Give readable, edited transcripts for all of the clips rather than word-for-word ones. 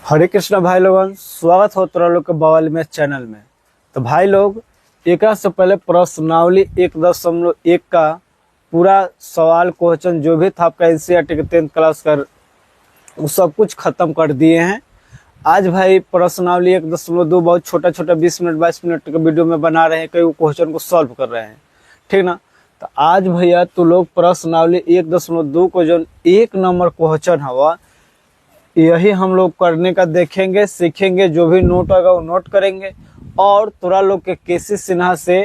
हरे कृष्णा भाई लोगन, स्वागत हो तोरा लोग के बवाल में चैनल में। तो भाई लोग, एक से पहले प्रश्नावली 1.1 का पूरा सवाल क्वेश्चन जो भी था आपका एनसीईआरटी के 10th क्लास का, वो सब कुछ खत्म कर दिए हैं। आज भाई प्रश्नावली 1.2 बहुत छोटा छोटा 20 मिनट 22 मिनट का वीडियो में बना रहे हैं, कई क्वेश्चन को सॉल्व कर रहे हैं, ठीक ना। तो आज भैया तो लोग प्रश्नावली 1.2 को जो 1 नंबर क्वेश्चन हवा यही हम लोग करने का देखेंगे, सीखेंगे। जो भी नोट होगा वो नोट करेंगे और तोरा लोग के केसी सिन्हा से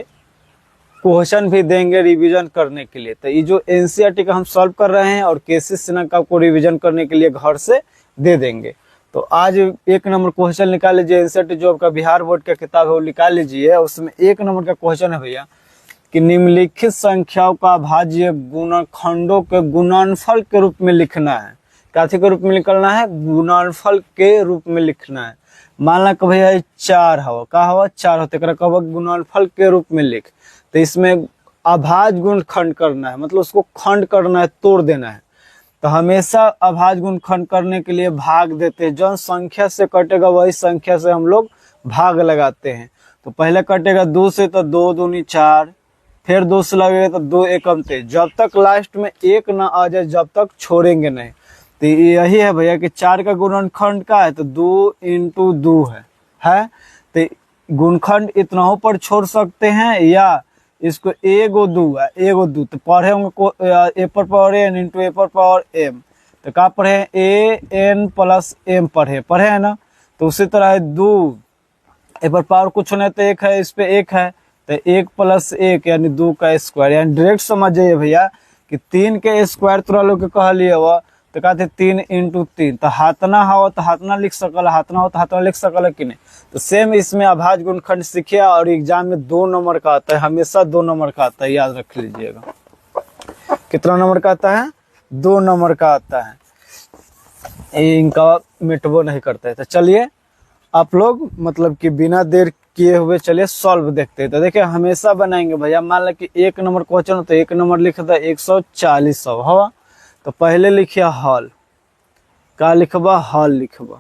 क्वेश्चन भी देंगे रिवीजन करने के लिए। तो ये जो एनसीईआरटी का हम सॉल्व कर रहे हैं और केसी सिन्हा का आपको रिवीजन करने के लिए घर से दे देंगे। तो आज 1 नंबर क्वेश्चन निकाल लीजिए। एनसीईआरटी जो आपका बिहार बोर्ड का किताब है वो निकाल लीजिए। उसमें 1 नंबर का क्वेश्चन है भैया कि निम्नलिखित संख्याओं का भाज्य गुणनखंडों के गुणनफल के रूप में लिखना है। काथी के रूप में निकलना है? गुणनफल के रूप में लिखना है। मान ला कि भैया 4 हवा का हवा 4 होते गुणनफल के रूप में लिख। तो इसमें अभाज्य गुण खंड करना है, मतलब उसको खंड करना है, तोड़ देना है। तो हमेशा अभाज्य गुण खंड करने के लिए भाग देते हैं। जो संख्या से कटेगा वही संख्या से हम लोग भाग लगाते हैं। तो पहले कटेगा 2 से तो 2 दूनी 4, फिर 2 से लगेगा तो 2 एकम 3। जब तक लास्ट में 1 ना आ जाए जब तक छोड़ेंगे नहीं। तो यही है भैया कि 4 का गुणनखंड का है तो 2 × 2 है। तो गुणनखंड इतना पर छोड़ सकते हैं या इसको एगो 2 है, एगो 2 तो पढ़े होंगे ए पर पावर एन इंटू ए पर पावर एम। तो क्या पढ़े? ए एन प्लस एम पढ़े है ना। तो उसी तरह है 2 ए पर पावर कुछ नहीं तो 1 है, इस पे 1 है तो 1 + 1 यानी 2 का स्क्वायर। यानी डायरेक्ट समझ जाइए भैया कि 3 के स्क्वायर तोरा लोग के कह लिए हुआ तो कहते 3 × 3। तो हाथना हो तो हाथना लिख सकल, हाथना हो तो हाथना लिख सकल कि नहीं। तो सेम इसमें अभाज्य गुणनखंड सीखे और एग्जाम में 2 नंबर का आता है, हमेशा 2 नंबर का आता है, याद रख लीजिएगा। कितना नंबर का आता है? 2 नंबर का आता है। इनका मिटबो नहीं करता है। तो चलिए आप लोग मतलब कि बिना देर किए हुए चलिए सॉल्व देखते हैं। तो देखिए हमेशा बनाएंगे भैया। मान लो कि 1 नंबर क्वेश्चन हो तो 1 नंबर लिखता है 140 हवा। तो पहले लिखिए हल का लिखबा, हल लिखबा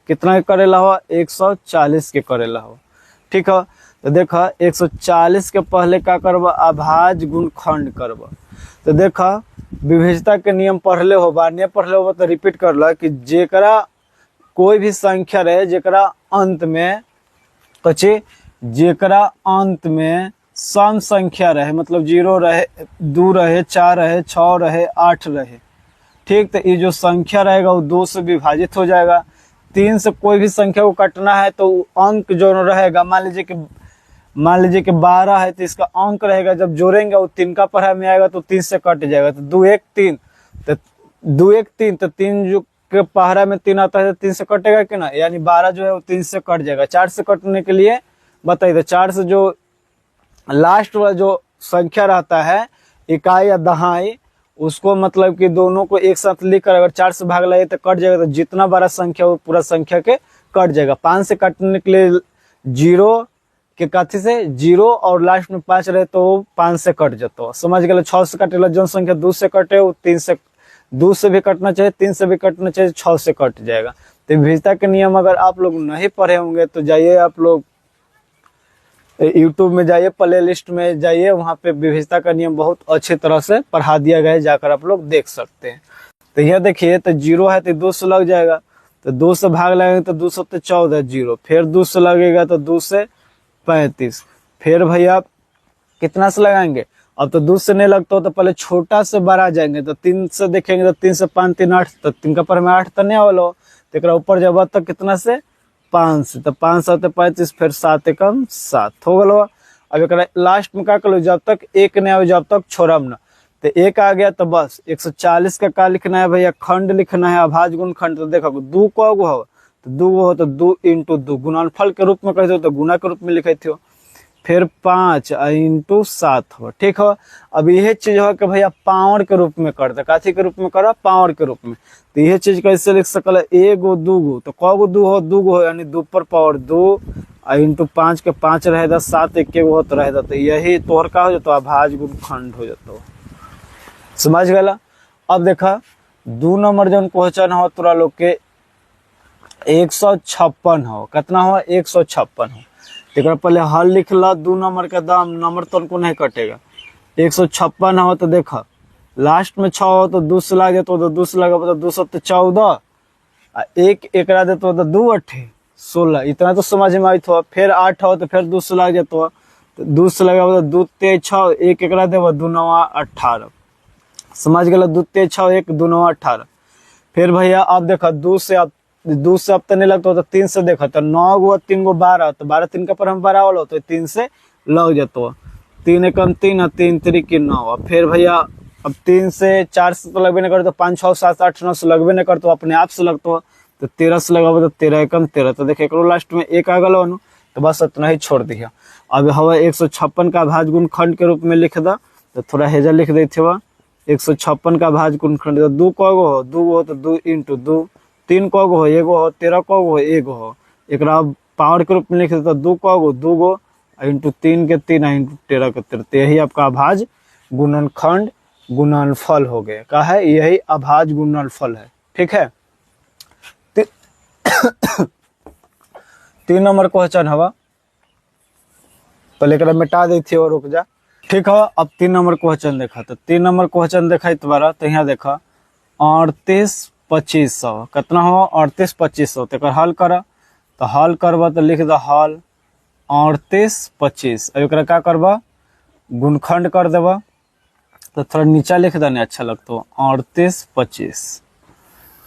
कितना के करेला हो? 140 के करेला हो, ठीक है। तो देखा 140 के पहले का करबा? अभाज्य गुणनखंड करबा। तो देखा विविधता के नियम पढ़ले हो, नहीं पढ़ले हो तो रिपीट कर लो कि जेकरा कोई भी संख्या रहे जेकरा अंत में कचे जेकरा अंत में सम संख्या रहे, मतलब 0 रहे, 2 रहे, 4 रहे, 6 रहे, 8 रहे, ठीक। तो ये जो संख्या रहेगा वो 2 से विभाजित हो जाएगा। 3 से कोई भी संख्या को काटना है तो अंक जो रहेगा, मान लीजिए कि 12 है तो इसका अंक रहेगा जब जोड़ेंगे वो 3 का पढ़ा में आएगा तो 3 से कट जाएगा। तो 2 1 3, तो 2 1 3, तो 3 जो के पहरा में 3 आता है तो 3 से कटेगा कि ना, यानी 12 जो है वो 3 से कट जाएगा। 4 से कटने के लिए बताइए। तो 4 से जो लास्ट वाला जो संख्या रहता है इकाई या दहाई, उसको मतलब कि दोनों को एक साथ लिखकर अगर 4 से भाग लगे तो कट जाएगा। तो जितना बड़ा संख्या वो पूरा संख्या के कट जाएगा। 5 से काटने के लिए 0 के कथी से 0 और लास्ट में 5 रहे तो 5 से कट जाता, समझ गए। 6 से कटेगा जो संख्या 2 से कटे वो 3 से, 2 से भी कटना चाहिए, 3 से भी कटना चाहिए, 6 से कट जाएगा। तो विविधता के नियम अगर आप लोग नहीं पढ़े होंगे तो जाइए आप लोग यूट्यूब में जाइए, प्ले लिस्ट में जाइए, वहाँ पे विविधता का नियम बहुत अच्छी तरह से पढ़ा दिया गया है, जाकर आप लोग देख सकते हैं। तो यह देखिए तो 0 है तो 2 से लग जाएगा। तो 2 से भाग लगेगा तो 2 से 14 0, फिर 2 से लगेगा तो 2 से 35, फिर भैया कितना से लगाएंगे? अब तो 2 से नहीं लगता हो तो पहले छोटा से बड़ा जाएंगे। तो 3 से देखेंगे तो 3 से 5 3 8, तो 3 का पर में 8 तो नहीं वाला हो। तो ऊपर जब तक कितना से 5 से, तो 5 7 35, फिर 7 एकम 7 हो गलो। अब एक लास्ट में क्या करो, जब तक 1 नहीं आए जब तक छोड़ब ना। तो 1 आ गया तो बस 140 का क्या लिखना है भैया? खंड लिखना है, अभाज्य गुणनखंड। तो देखो 2 को हो तो 2 हो तो 2 × 2 गुणनफल के रूप में कहते हो तो गुना के रूप में लिखे थे। फिर 5 × 7 हो, ठीक हो। अब यह चीज हो कि भैया पावर के रूप में कर दे, काथी के रूप में करो? पावर के रूप में। तो यह चीज कैसे लिख सकल? 1 2 गो, तो कगो 2 हो? 2 गो हो, यानी 2 पर पावर 2 × 5 के 5 रहेगा, 7 1 हो तो रहेगा। तो यही तोहर का हो जाता, अभाज्य गुणनखंड हो जाता, समझ गला। अब देखा 2 नंबर जो क्वेश्चन हो तोरा लोग के 156 हो, कितना हो 156 हो। तो पहले हल लिख ला, 2 नंबर का दाम, नंबर तो उनको नहीं कटेगा। 156 हो तो देखा लास्ट में 6 हो तो 2 से लग जाते तो 2 से लगा तो 214, एक एकरा दे तो 2 8 16, इतना तो समझ में आई थो। फिर 8 हो तो फिर 2 से लग जाते तो 2 से लगा तो 2 3 6, एक एकरा दे 2 9 18, समझ गए, 2 3 6 1 2 9 18। फिर भैया अब देखा 2 से अब तो नहीं लगता तो 3 से देखा तो 9 गो 3 गो 12, तो 12 3 का पर हम 12 वाला तो 3 से लग जातो, 3 एकम 3 और 3 3 की 9। फिर भैया अब 3 से 4 से तो लगभग नहीं करते, 5 6 7 8 9 से लगभग नहीं करते, अपने आप से लगता तो 13 से लगा तो 13 एकम 13। तो देखिए लास्ट में एक आ गलो तो बस इतना ही छोड़ दिया। अब हवा 156 का भाज गुण खंड के रूप में लिख दा, तो थोड़ा हेजा लिख देते हुआ 156 का भाज गुण खंड। 2 को हो 2 हो तो 2 इंटू 2, 3 को हो 1 हो, 13 को हो 1 हो, एक पावर के रूप में लिख देता 2 को हो 2 गो इंटू 3 के 3 इंटू 13 के 13। यही आपका अभाज गुणनखंड गुणनफल हो गया। क्या है? यही अभाज गुणनफल है। ठीक है। 3 नंबर क्वेश्चन हवा, पहले एक मिटा देती और रुक जा। ठीक है। अब 3 नंबर क्वेश्चन देखा, तो 3 नंबर क्वेश्चन देखा तुम्हारा, तो यहाँ देखा 38 2500 कितना हो 38 2500। तो हल करा, तो हल करवा तो लिख द हल 38 25। अब एक क्या करवा गुणखंड कर देवा, तो थोड़ा नीचा लिख देने अच्छा लगता 38 25।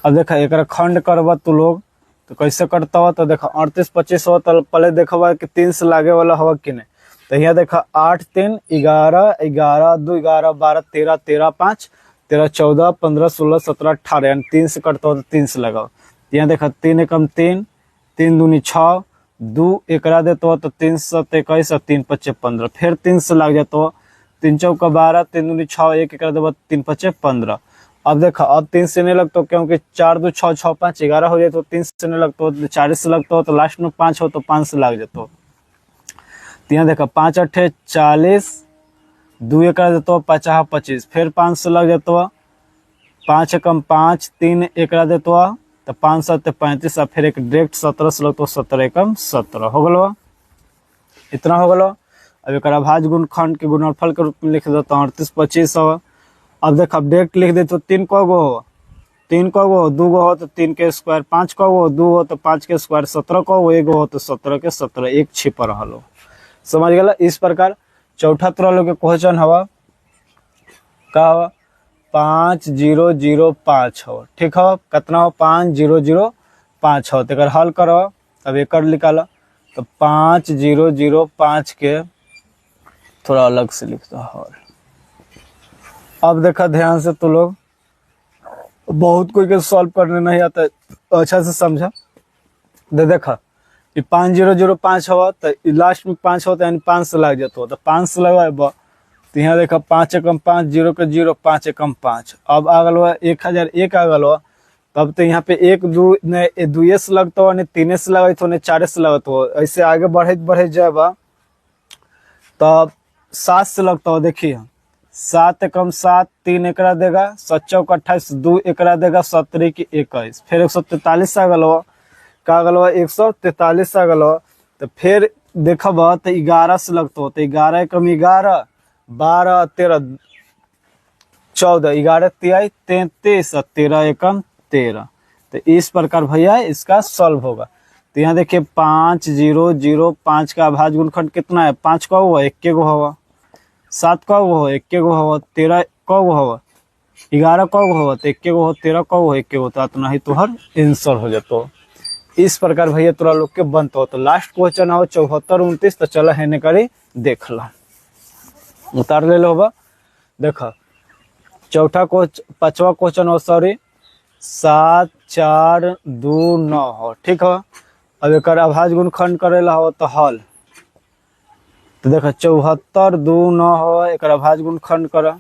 अब देखा एक खंड करवा तू लोग तो कैसे करता हुआ, तो देखा 38 25 हो तो पहले देखा कि 3 से लागे वाला हवा कि नहीं। तो यहाँ देखा 8 3 11 11 2 11 12 13 13 5 13 14 15 16 17 18, यानी 3 से करता हो तो 3 से लगाओ। यहाँ देखा 3 एकम 3 3 दूनी 6 2 एकरा देते हो तो 3 7 21 और 3 5 15, फिर 3 से लग जाते हो 3 चौका 12 3 दूनी 6 1 एकरा देते 3 5 15। अब देखा अब 3 से नहीं लगता क्योंकि 4 2 6 6 5 11 हो जाए तो 3 से नहीं लगता, 4 से लगता हो तो लास्ट में 5 हो तो 5 से लग जाता हो। तो यहाँ देखा 5 8 40 2 एकरा देते हो 50 25, फिर 5 से लग जाते हो 5 एकम 5 3 एकरा देते हो तो 5 7 35, और फिर एक डायरेक्ट 17 से लगता 17 एकम 17 हो गलो, इतना हो गलो। अब एक अभाज्य गुणनखंड के गुणनफल के रूप में लिख देता हूँ 38 25। अब देख अब डायरेक्ट लिख दे तो 3 को गो 3 को गो 2 गो हो तो 3 के स्क्वायर, 5 को गो 2 हो तो 5 के स्क्वायर, 17 को गो 1 हो तो 17 के 17, एक छिपा रहा। समझ गया। इस प्रकार चौथा तरह लोग के क्वेश्चन हवा का हवा 5005 हो। ठीक हो कितना हो 5005 हो। तो हल करो, अब एक निकालो तो 5005 के थोड़ा अलग से लिख दो हल। अब देखा ध्यान से तो लोग, बहुत कोई के सॉल्व करने नहीं आता, अच्छा से समझा। देखा 5005 हो तो लास्ट में 5 होता है, 5 से लग जाता हो तो 5 से लगा। तो यहाँ देखा 5 एकम 5 0 के 0 5 एकम 5। अब आ गल 1001 आ गल, तब तो यहाँ पे 1 2 ने 2 से लगता हो, 3 से लगत हो, 4 से लगत हो, ऐसे आगे बढ़े जाए तब 7 से लगता हो। देखिए 7 एकम 7 3 एकरा देगा 7 चौक 28 2 एकरा देगा 17 की 21, फिर 143 आ गल का गल 143 आ गल। तो फिर देखब तो 11 से लगता हो, तो 11 एकम 11 12 13 14 11 तिहाई 33 और 13 एकम 13। तो इस प्रकार भैया इसका सॉल्व होगा। तो यहाँ देखिए 5005 का अभाज्य गुणनखंड कितना है, 5 का हुआ 1 गो हुआ, 7 का हुआ 1 गो हुआ, 13 का हुआ 11 का हुआ तो 1 गो हो, 13 का हुआ 1 गो, तो इतना ही तुहर आंसर हो जाता। इस प्रकार भैया तोरा लोग के बनता हो। तो लास्ट क्वेश्चन हो 74 29। तो चलो है करी देख ला, उतार ले लो। देखा चौथा पांचवा क्वेश्चन हो, सॉरी 7 4 2 9 हो। ठीक हो। अब एक अभाज्य गुणनखंड करेला हो तो हल, तो देखा 74 2 9 हो, एक अभाज्य गुणनखंड करा।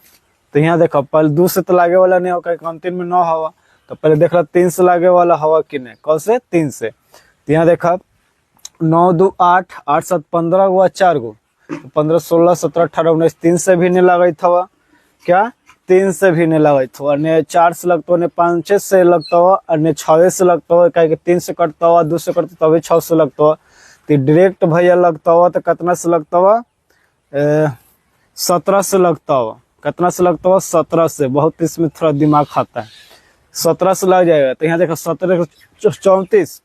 तो यहाँ देखा पहले 2 से तो लागे वाला नहीं होगा, अंतिम में 9 हवा, तो पहले देख रहा 3 से लागे वाला हवा कि नहीं, कौन से 3 से। तो यहाँ देखा 9 2 8 8 7 15 गो 4 गो, 15 16 17 18 19, 3 से भी नहीं लगा था क्या 3 से भी नहीं लगत हो, ने 4 से लगता हो, ने 5 से लगता हो, और ने 6 से लगता हो, कहे 3 से कटता हो, 2 से कटता तभी 6 से लगता हो। तो डायरेक्ट भैया लगता हो तो कितना से लगता हो? 17 से लगता हो। कितना से लगता हो? 17 से। बहुत इसमें थोड़ा दिमाग खाता है। 17 से लग जाएगा। तो यहाँ देखो 17 34,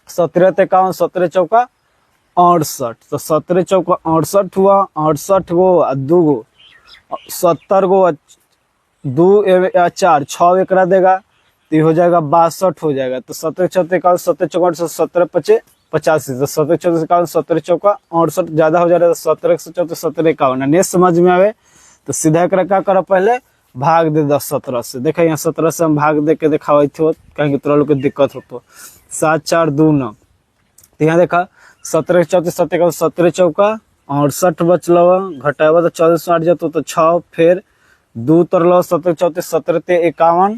17 51, 17 चौका 68, तो 17 चौका 68 हुआ। 68 गो 2 गो 70 गो 2 या 4 6 एकरा देगा, तो ये हो जाएगा 62 हो जाएगा। तो 17 चौथे 17 चौका 17 पचे 85, तो 17 चौथे 17 चौका 68 ज्यादा हो जाएगा। तो 17 से चौथे 17 51 नहीं समझ में आवे तो सीधा एकरा क्या करो? पहले भाग दे 10 17 से। देखा यहाँ 17 से हम भाग दे के दिखावे थे, कहीं तोरा लोग के दिक्कत होतो। 7 4 2 9, तो यहाँ देखा 17 चौथे 17 17 चौका 68 बचल, घटावा तो 14 से 8 जातो तो 6, फिर 2 तरल 17 चौथे 17 ते 51,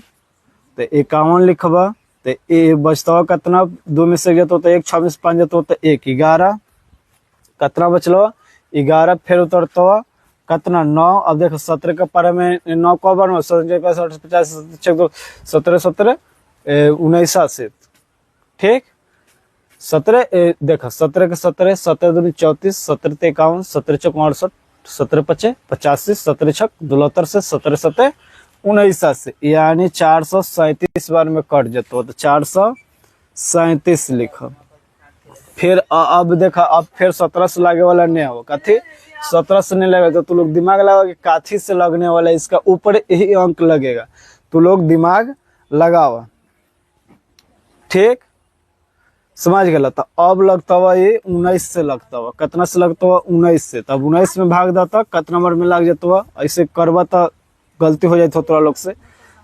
तो 51 लिखबा। तो ए बचता कितना? 2 में से जातो तो 1, 6 में से 5 जातो तो 1 11, कितना बचल? 11, फिर उतरता कितना? 9। अब देखो 17 के पारे में 9 को बनो 50 17 17 19 से, ठीक। 17 देखो 17 के 17 17 दूनी 34, 17 ते 51, 17 चौक 68, 17 पचे 85, 17 छक 72 से 17 7 19 से, यानी 437 बार में कट जतो। तो 437 लिखो। फिर अब देखा, अब फिर 17 से लागे वाला नहीं हो, कथी 17 से नहीं लगेगा। तो तू लोग दिमाग लगा कि काथी से लगने वाला है, इसका ऊपर यही अंक लगेगा। तू लोग दिमाग लगावा, ठीक, समझ गया। तो अब लगता हुआ ये 19 से लगता हुआ। कितना से लगता हुआ? 19 से। तब 19 में भाग देता कितना नंबर में लग जाता हुआ? ऐसे करवा तो गलती हो जाती हो तोरा लोग से।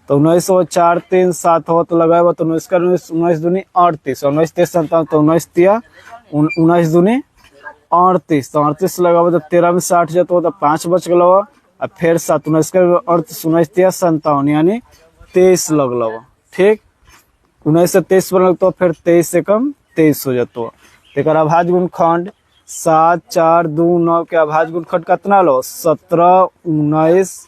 तो 19 हो 4 3 7 हो तो लगाए तो 19 का 19 दूनी 38, 19 3 57, तो 19 तिया 19 दूनी 38, तो 38 से लगाओ तो 13 में से 8 जाता हो तो 5 बच गल। और फिर 7 19 का 19 तिया 57, यानी 23 लगल, ठीक। 19 से 23 बन लगता, फिर 23 से कम 23 हो जाता। एक अभाज्य गुणखंड 7 4 2 9 के अभाज्य गुणखंड कितना लो? 17 19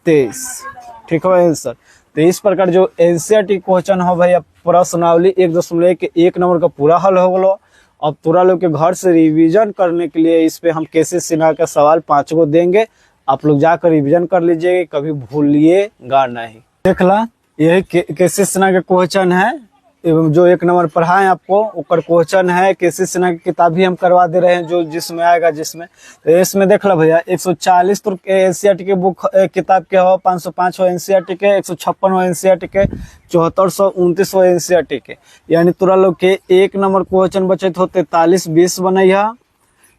23, ठीक है आंसर। तो इस प्रकार जो एनसीईआरटी क्वेश्चन हो भैया प्रश्नावली 1.1 के 1 नंबर का पूरा हल हो गलो। अब तोरा लोग के घर से रिवीजन करने के लिए इस पे हम केसी सिन्हा का सवाल 5 को देंगे, आप लोग जाकर रिवीजन कर लीजिएगा, कभी भूलिएगा नहीं। देखला यही केसी सिन्हा के क्वेश्चन है, एवं जो 1 नंबर पढ़ाएं आपको ऊपर क्वेश्चन है। केसी सिन्हा की किताब भी हम करवा दे रहे हैं, जो जिसमें आएगा जिसमें। तो इसमें देख लो भैया 140 तो एनसीईआरटी के बुक किताब के हो, 505 हो एनसीईआरटी के, 156 हो एनसीईआरटी के, 7429 हो एनसीईआरटी के। यानी तोरा लोग के 1 नंबर क्वेश्चन बचत हो 43 20 बनैया।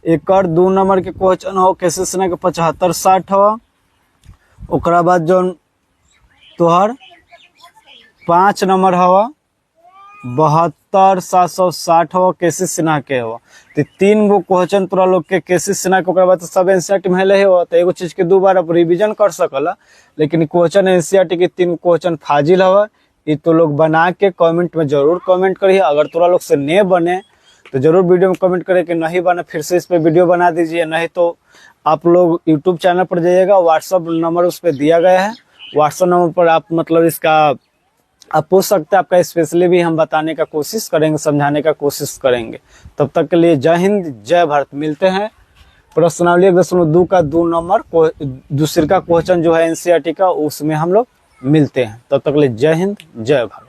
एक 2 नंबर के क्वेश्चन हो केसी सिन्हा के 75 60 हो। ओकरा बाद जो तोहर 5 नंबर हवा 72 760 हो केसी सिन्हा के हो। तो 3 गो क्वेश्चन तोरा लोग के केसी सिन्हा के, ओकरा बाद तो सब एनसीईआरटी में ले हो। तो एगो चीज के 2 बार आप रिवीजन कर सकला, लेकिन क्वेश्चन एनसीईआरटी के 3 क्वेश्चन फाजिल हवा। ये तो लोग बना के कमेंट में जरूर कमेंट करिए। अगर तोरा लोग से नहीं बने तो जरूर वीडियो में कमेंट करें कि नहीं बने, फिर से इस पे वीडियो बना दीजिए। नहीं तो आप लोग यूट्यूब चैनल पर जाइएगा, व्हाट्सअप नंबर उस पर दिया गया है, व्हाट्सअप नंबर पर आप मतलब इसका आप पूछ सकते हैं। आपका स्पेशली भी हम बताने का कोशिश करेंगे, समझाने का कोशिश करेंगे। तब तक के लिए जय हिंद जय भारत। मिलते हैं प्रश्नावली 1.2 का 2 नंबर दूसरे का क्वेश्चन जो है एनसीईआरटी का, उसमें हम लोग मिलते हैं। तब तक के लिए जय हिंद जय भारत।